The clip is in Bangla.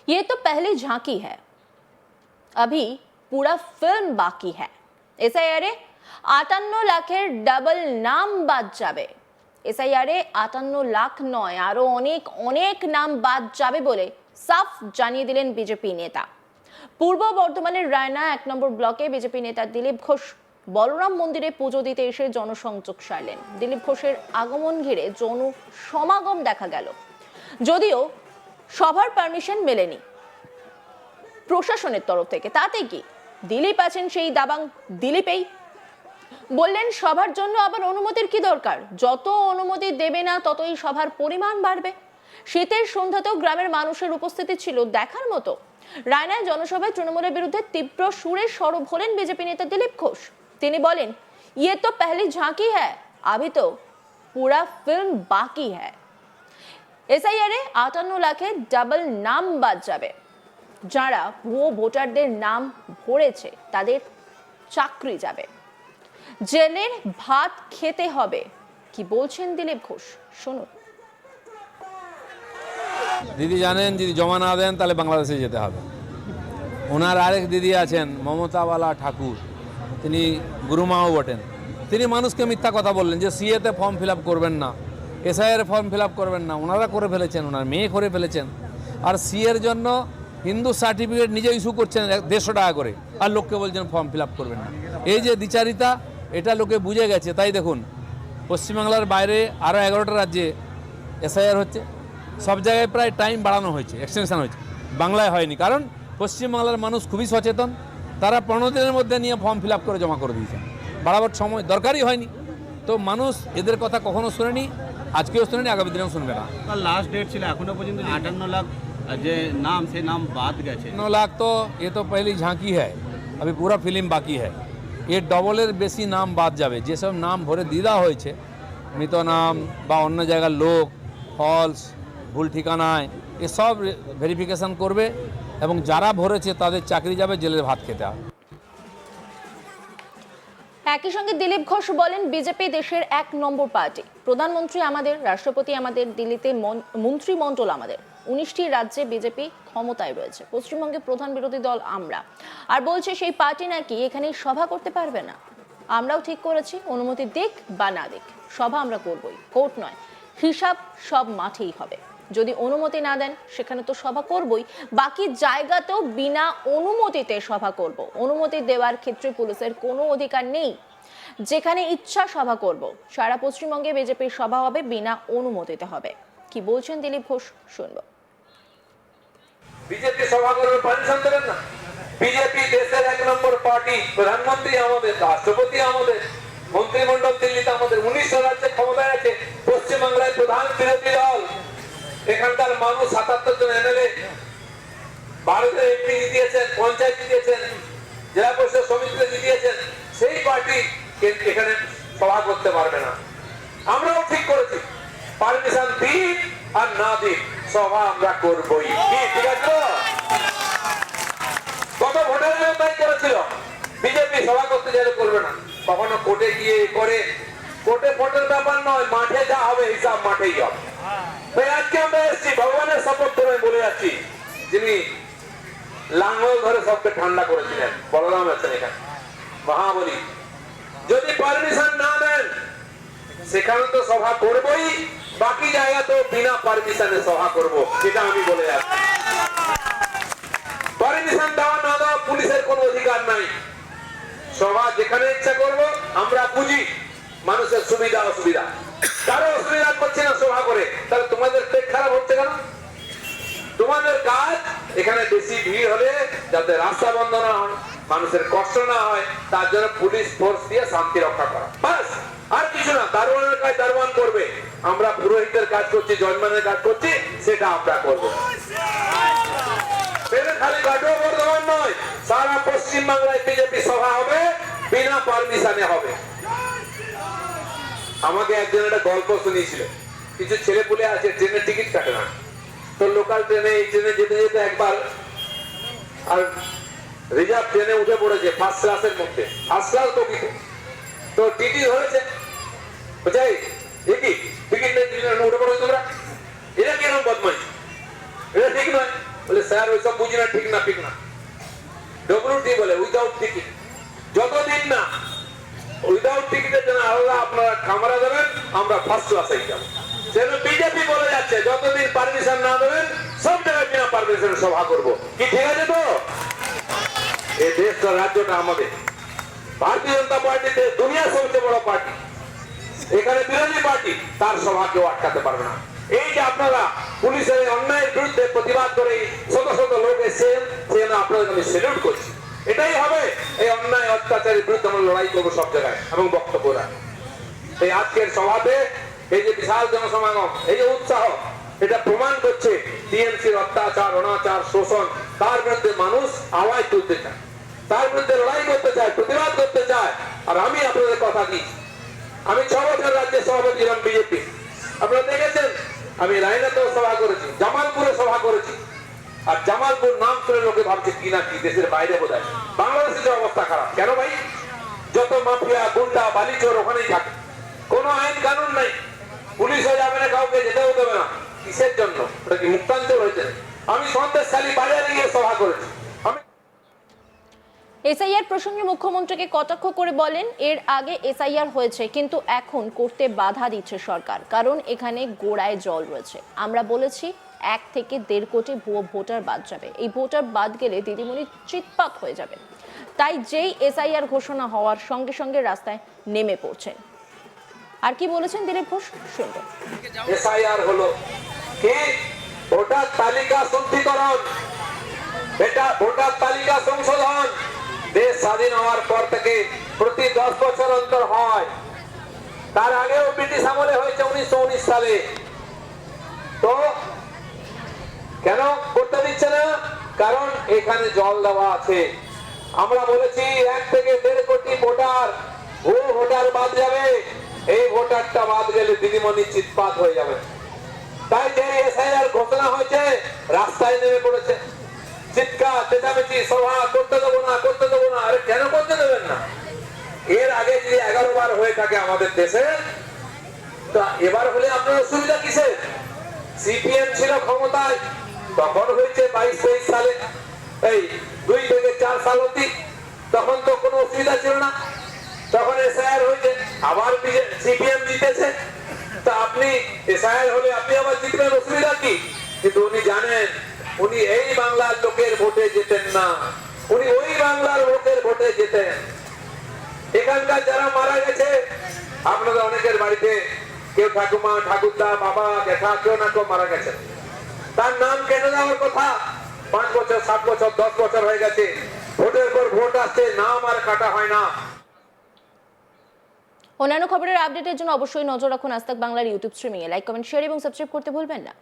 ये तो पहली झांकी है, अभी पूरा फिल्म बाकी है। এসআইআরে 58 লাখের ডাবল নাম বাদ যাবে। এসআইআরে 58 লাখ নয়, আরো অনেক অনেক নাম বাদ যাবে বলে সাফ জানিয়ে দিলেন বিজেপি নেতা। পূর্ব বর্ধমানের রায়না 1 নম্বর ব্লকে বিজেপি নেতা দিলীপ ঘোষ বলরাম মন্দিরে পুজো দিতে এসে জনসংযোগ সারলেন। দিলীপ ঘোষের আগমন ঘিরে জনসমাগম দেখা গেল, যদিও সভার পারমিশন মেলেনি প্রশাসনের তরফ থেকে। তাতে কি দিলীপ আছেন সেই দাবাং দিলীপেই বললেন সভার জন্য আবার অনুমতির কি দরকার, যত অনুমতি দেবে না ততই সভার পরিমাণ বাড়বে। শীতের সন্ধ্যাতেও গ্রামের মানুষের উপস্থিতি ছিল দেখার মতো। রায়নায় জনসভায় তৃণমূলের বিরুদ্ধে তীব্র সুরে সরব হলেন বিজেপি নেতা দিলীপ ঘোষ। তিনি বলেন, ये तो पहली झांकी है, अभी तो पूरा फिल्म बाकी है। এসআইআরে 58 লাখে ডাবল নাম বাদ যাবে। যারা ভুয়ো ভোটারদের নাম ভরেছে তাদের চাকরি যাবে, জেলের ভাত খেতে হবে। কি বলছেন দিলীপ ঘোষ, শুনুন। দিদি জানেন, যদি জমা না দেন তাহলে বাংলাদেশে যেতে হবে। ওনার আরেক দিদি আছেন মমতাওয়ালা ঠাকুর, তিনি গুরুমাও বটেন। তিনি মানুষকে মিথ্যা কথা বললেন যে সিএতে ফর্ম ফিল আপ করবেন না, এসআইয়ের ফর্ম ফিল আপ করবেন না। ওনারা করে ফেলেছেন, ওনার মেয়ে করে ফেলেছেন। আর সিএর জন্য হিন্দু সার্টিফিকেট নিজে ইস্যু করছেন 150 টাকা করে, আর লোককে বলছেন ফর্ম ফিল আপ করবেন না। এই যে দ্বিচারিতা, এটা লোকে বুঝে গেছে। তাই দেখুন, পশ্চিমবাংলার বাইরে আরও 11টা রাজ্যে এসআইআর হচ্ছে, সব জায়গায় প্রায় টাইম বাড়ানো হয়েছে, এক্সটেনশন হয়েছে। বাংলায় হয়নি, কারণ পশ্চিমবাংলার মানুষ খুবই সচেতন। তারা 15 দিনের মধ্যে নিয়ে ফর্ম ফিল আপ করে জমা করে দিয়েছেন, বাড়াবার সময় দরকারই হয়নি। তো মানুষ এদের কথা কখনো শোনেনি, আজকেও শোনেনি, আগামী দিনেও শুনবে না। লাস্ট ডেট ছিল, এখনো পর্যন্ত 58 লাখ যে নাম, সেই নাম বাদ গেছে। 9 লাখ তো ये तो पहली झांकी है, अभी पूरा फिल्म बाकी है। এর ডবলের বেশি নাম বাদ যাবে। যেসব নাম ভরে দিদা হয়েছে, মৃত নাম বা অন্য জায়গার লোক, ফলস, ভুল ঠিকানায়, এসব ভেরিফিকেশন করবে এবং যারা ভরেছে তাদের চাকরি যাবে, জেলের ভাত খেতে হবে। একই সঙ্গে দিলীপ ঘোষ বলেন, বিজেপি দেশের 1 নম্বর পার্টি। প্রধানমন্ত্রী আমাদের, রাষ্ট্রপতি আমাদের, দিল্লিতে মন্ত্রিমণ্ডল আমাদের। 19টি রাজ্যে বিজেপি ক্ষমতায় রয়েছে, পশ্চিমবঙ্গে প্রধান বিরোধী দল আমরা। আর বলছে সেই পার্টি নাকি এখানে সভা করতে পারবে না। আমরাও ঠিক করেছি, অনুমতি দিক বা না দিক, সভা আমরা করবই, কোর্ট নয়। হিসাব সব মাঠেই হবে। যদি অনুমতি না দেন সেখানে তো সভা করবই, বাকি জায়গাতেও বিনা অনুমতিতে সভা করব। অনুমতি দেওয়ার ক্ষেত্রে পুলিশের কোনো অধিকার নেই, যেখানে ইচ্ছা সভা করব। সারা পশ্চিমবঙ্গে বিজেপির সভা হবে, বিনা অনুমতিতে হবে। কি বলছেন দিলীপ ঘোষ, শুনবো। বিজেপি সভা করবে, পারমিশন দেবেন না? বিজেপি দেশের 1 নম্বর পার্টি, প্রধানমন্ত্রী আমাদের, রাষ্ট্রপতি আমাদের, মন্ত্রিমণ্ডল দিল্লিতে আমাদের, 19 রাজ্যে ক্ষমতায় আছে। পশ্চিমবাংলায় প্রধান বিরোধী দল, এখানকার মানুষ 77 জন এমএলএ, ভারতের এমপি জিতিয়েছেন, পঞ্চায়েত জিতিয়েছেন, জেলা পরিষদ সমিতিতে জিতিয়েছেন। সেই পার্টি এখানে সভা করতে পারবে না। আমরাও ঠিক করেছি, পারমিশন দিন আর না দিন সভা আমরা করবই। ঠিক আছে? কত ভোটাররা তাই করেছিল, বিজেপি সভা করতে চাইলে করবে না। কখনো কোর্টে গিয়ে করে, কোর্টে ভোটের ব্যাপার নয়, মাঠে যা হবে হিসাব মাঠেই হবে। আজকে আমরা এসেছি, ভগবানের শপথ করে বলে যাচ্ছি, যিনি লাঙ্গল ধরে সবকে ঠান্ডা করেছিলেন, বলরাম আছেন এখানে, মহাবলী। যদি পারমিশন না দেন সেখানে তো সভা করবই, বাকি জায়গা তো বিনা পারমিশনে সভা করব, সেটা আমি বলে যাচ্ছি। পারমিশন দেওয়া না দেওয়া পুলিশের কোনো অধিকার নাই। সভা যেখানে ইচ্ছা করব, আমরা বুঝি মানুষের সুবিধা অসুবিধা। কারো অসুবিধা করছে না সভা করে, তাহলে তোমাদের পেট খারাপ হচ্ছে কেন? তোমাদের কাজ এখানে বেশি ভিড় হলে যাতে রাস্তা বন্ধ না হয়, মানুষের কষ্ট না হয়, তার জন্য পুলিশ ফোর্স দিয়ে শান্তি রক্ষা করা, বাস, আর কিছু না। দারোয়ানের কাজ দারোয়ান করবে, আমরা পুরোহিতের কাজ করছি, জজমানের কাজ করছি, সেটা আমরা করবো। খালি কাটোয়া বর্ধমান নয়, সারা পশ্চিমবাংলায় বিজেপি সভা হবে, বিনা পারমিশনে হবে। আমাকে একজন একটা গল্প শুনিয়েছিল, কিছু ছেলে পুলে আছে ট্রেনের টিকিট কাটে না, তো লোকাল ট্রেনে, এই ট্রেনে যেতে যেতে একবার আর রিজার্ভ ট্রেনে উঠে পড়েছে, ফার্স্ট ক্লাসের মধ্যে, ফার্স্ট ক্লাস বগিতে। তো টিটি ধরেছে, বুঝাই কি টিকিট নেই, উঠে পড়েছে তোমরা, এটা কিরকম বদমাইশ, এটা ঠিক নয়। বলে স্যার ওইসব বুঝি না, ঠিক না, ঠিক না। ডব্লিউটি বলে উইদাউট টিকিট, যতদিন না উইদাউট টিকিটের জন্য আলাদা আপনারা কামরা দেবেন, আমরা ফার্স্ট ক্লাসে যাবো। যেন বিজেপি বলে যাচ্ছে যতদিন পারমিশন না দেবেন সব জায়গায় বিনা পারমিশনের সভা করবো, কি ঠিক আছে তো? এই দেশটা রাজ্যটা আমাদের। ভারতীয় জনতা পার্টি দুনিয়ার সবচেয়ে বড় পার্টি, এখানে বিরোধী পার্টি, তার সভা কেউ আটকাতে পারবে না। এই যে আপনারা পুলিশের অন্যায়ের বিরুদ্ধে প্রতিবাদ করে শত শত লোক এসেছেন, সেজন্য আপনাদের আমি সেলুট করছি। এটাই হবে, এই অন্যায় অত্যাচারের বিরুদ্ধে আমরা লড়াই করবো সব জায়গায় এবং বক্তব্য রাখবো। এই আজকের সভাতে এই যে বিশাল জনসমাগম, এই যে উৎসাহ, এটা প্রমাণ করছে টিএমসির অত্যাচার, অনাচার, শোষণ, তার বিরুদ্ধে মানুষ আওয়াজ তুলতে চায়, তার বিরুদ্ধে লড়াই করতে চায়, প্রতিবাদ করতে চায়। আর আমি আপনাদের কথা দিই, আমি 6 বছর রাজ্যের সভাপতি ছিলাম বিজেপি, আপনারা দেখেছেন। আমি রায়নাতেও সভা করেছি, জামালপুরে সভা করেছি। আর জামালপুর নাম শুনে লোকে ভাবছে কি না কি, দেশের বাইরে বোধ হয়। বাংলাদেশের অবস্থা খারাপ কেন ভাই? যত মাফিয়া, গুন্ডা, বালিচোর ওখানেই থাকে, কোনো আইন কানুন নাই, পুলিশও যাবে না, কাউকে যেতেও দেবে না। কিসের জন্য? ওটা কি মুক্তাঞ্চল হয়েছে? আমি সন্দেশখালী বাজারে গিয়ে সভা করেছি। এসআইআর প্রসঙ্গে মুখ্যমন্ত্রীকে কটাক্ষ করে বলেন, এর আগে এসআইআর হয়েছে কিন্তু এখন করতে বাধা দিচ্ছে সরকার, কারণ এখানে গোড়ায় জল রয়েছে। আমরা বলেছি 1 থেকে 1.5 কোটি ভুয়ো ভোটার বাদ যাবে, এই ভোটার বাদ গেলে দিদিমণি চিৎপাত হয়ে যাবে। তাই যেই এসআইআর ঘোষণা হওয়ার সঙ্গে সঙ্গে রাস্তায় নেমে পড়ছেন। আর কি বলেছেন দিলীপ ঘোষ, শুনবো। এসআইআর হলো কি? ভোটার তালিকা শুদ্ধিকরণ, এটা ভোটার তালিকা সংশোধন। দেশ স্বাধীন হওয়ার পর থেকে প্রতি 10 বছর অন্তর হয়। তার আগেও ব্রিটিশ আমলে হয়েছে 1919 সালে। তো কেন করতে দিচ্ছে না? কারণ এখানে জল দেওয়া আছে। আমরা বলেছি 1 থেকে 1.5 কোটি ভোটার, ভুয়ো ভোটার বাদ যাবে। এই ভোটারটা বাদ গেলে দিদিমণি চিৎপাত হয়ে যাবে। তাই যে এসআইআর ঘোষণা হয়েছে, রাস্তায় নেমে পড়েছে, চিৎকার চেঁচামেচি, সভা করতে দেবো না, করতে দেবো না। আরে কেন করতে দেবেন না? এর আগে যদি 11 বার হয়ে থাকে আমাদের দেশে, তা এবার হলে আপনার অসুবিধা কিসের? সিপিএম ছিল ক্ষমতায়, তখন হয়েছে 22-23 সালে, এই 2 থেকে 4 সাল অব্দি, তখন তো কোনো অসুবিধা ছিল না। তখন এসআইআর হয়েছে, আবার সিপিএম জিতেছে। তা আপনি এসআইআর হলে আপনি আবার জিতবেন, অসুবিধা কি? কিন্তু উনি জানেন, উনি এই বাংলার লোকের ভোটে যেতেন না, উনি ওই বাংলার লোকের ভোটে যেতেন। এখানকার যারা মারা গেছে, আপনাদের অনেকের বাড়িতে কেউ ঠাকুমা, ঠাকুরদা, বাবা, জ্যাঠা কেউ না কেউ মারা গেছে, তার নাম কেটে দেওয়ার কথা। 5 বছর, 7 বছর, 10 বছর হয়ে গেছে, ভোটের পর ভোট আসছে, নাম আর কাটা হয় না। অন্যান্য খবরের আপডেটের জন্য অবশ্যই নজর রাখুন আজ তাক বাংলার ইউটিউব স্ট্রিমিংয়ে। লাইক, কমেন্ট, শেয়ার এবং সাবস্ক্রাইব করতে ভুলবেন না।